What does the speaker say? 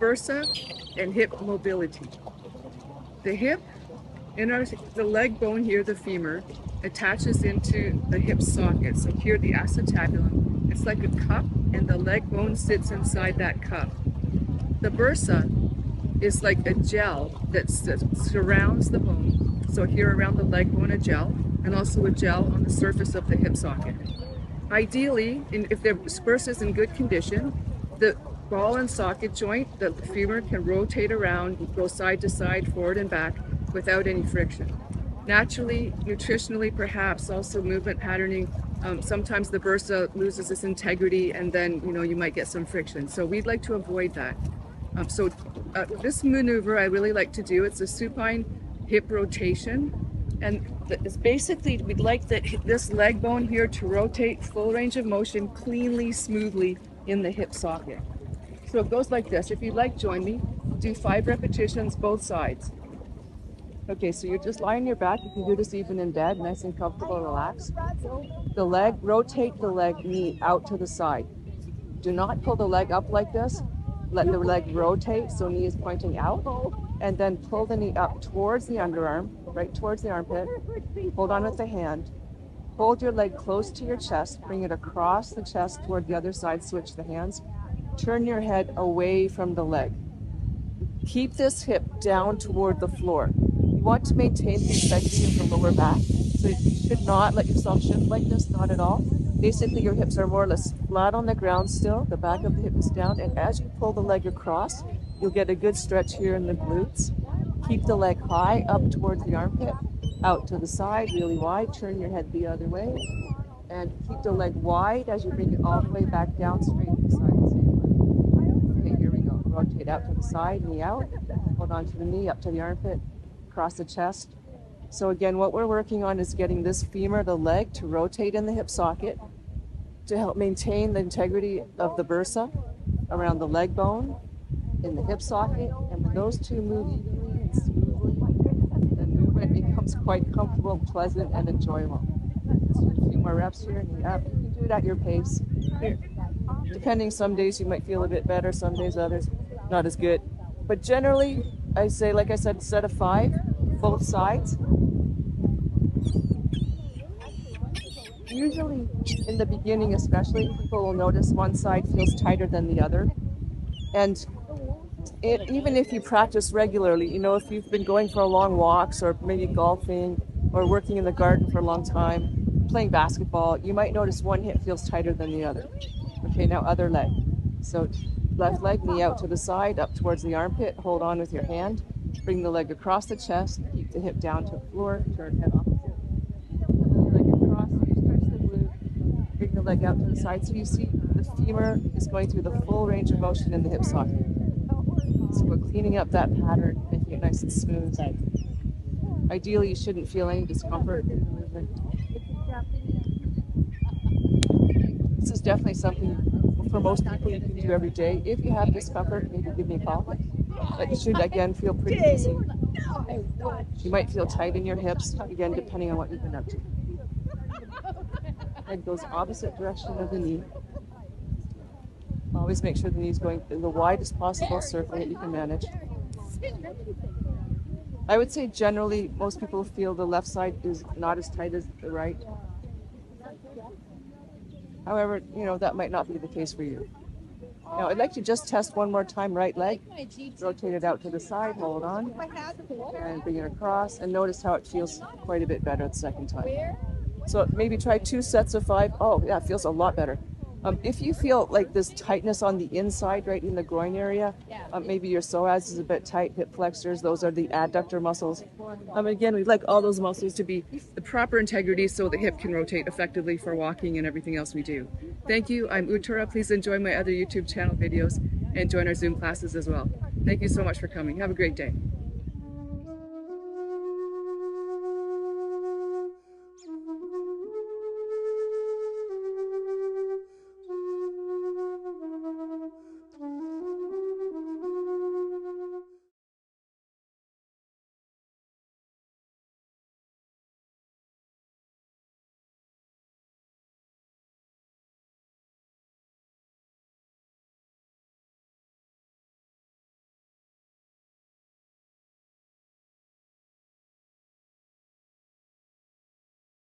bursa and hip mobility. The hip, the leg bone here, the femur, attaches into the hip socket. So here the acetabulum, it's like a cup and the leg bone sits inside that cup. The bursa is like a gel that surrounds the bone. So here around the leg bone, a gel, and also a gel on the surface of the hip socket. Ideally, if the bursa is in good condition, the ball and socket joint, the femur can rotate around, go side to side, forward and back without any friction. Naturally, nutritionally, perhaps also movement patterning, sometimes the bursa loses its integrity and then you might get some friction. So we'd like to avoid that. This maneuver I really like to do. It's a supine hip rotation, and it's basically we'd like this leg bone here to rotate full range of motion cleanly, smoothly in the hip socket. So it goes like this. If you'd like, join me. Do 5 repetitions both sides. Okay, so you're just lying on your back. You can do this even in bed, nice and comfortable, relaxed. The leg, rotate the leg knee out to the side. Do not pull the leg up like this. Let the leg rotate so knee is pointing out, and then pull the knee up towards the underarm, right towards the armpit. Hold on with the hand. Hold your leg close to your chest. Bring it across the chest toward the other side. Switch the hands. Turn your head away from the leg. Keep this hip down toward the floor. You want to maintain the integrity of the lower back, so you should not let yourself shift like this, not at all. Basically, your hips are more or less flat on the ground still. The back of the hip is down, and as you pull the leg across, you'll get a good stretch here in the glutes. Keep the leg high up towards the armpit, out to the side, really wide. Turn your head the other way, and keep the leg wide as you bring it all the way back down straight to the side. Okay, here we go. Rotate out to the side, knee out. Hold on to the knee, up to the armpit, across the chest. So again, what we're working on is getting this femur, the leg, to rotate in the hip socket to help maintain the integrity of the bursa around the leg bone, in the hip socket, and when those two move evenly and smoothly, the movement becomes quite comfortable, pleasant, and enjoyable. Let's do a few more reps here, knee up. You can do it at your pace. Depending, some days you might feel a bit better, some days others not as good. But generally, I say, like I said, set of 5, both sides. Usually, in the beginning especially, people will notice one side feels tighter than the other. And even if you practice regularly, if you've been going for long walks or maybe golfing or working in the garden for a long time, playing basketball, you might notice one hip feels tighter than the other. Okay, now other leg. So left leg, knee out to the side, up towards the armpit, hold on with your hand, bring the leg across the chest, keep the hip down to the floor, turn head opposite. Leg across, stretch the glute, bring the leg out to the side. So you see the femur is going through the full range of motion in the hip socket. So we're cleaning up that pattern, making it nice and smooth. Ideally, you shouldn't feel any discomfort in the movement. This is definitely something for most people you can do every day. If you have discomfort, maybe give me a call. But you should, again, feel pretty easy. You might feel tight in your hips, again, depending on what you've been up to. Head goes opposite direction of the knee. Always make sure the knee is going in the widest possible circle that you can manage. I would say generally most people feel the left side is not as tight as the right. However, that might not be the case for you. Now, I'd like to just test one more time, right leg. Rotate it out to the side, hold on, and bring it across, and notice how it feels quite a bit better the second time. So maybe try 2 sets of 5. Oh, yeah, it feels a lot better. If you feel like this tightness on the inside, right in the groin area, maybe your psoas is a bit tight, hip flexors, those are the adductor muscles. Again, we'd like all those muscles to be the proper integrity so the hip can rotate effectively for walking and everything else we do. Thank you. I'm Uttara. Please enjoy my other YouTube channel videos and join our Zoom classes as well. Thank you so much for coming. Have a great day.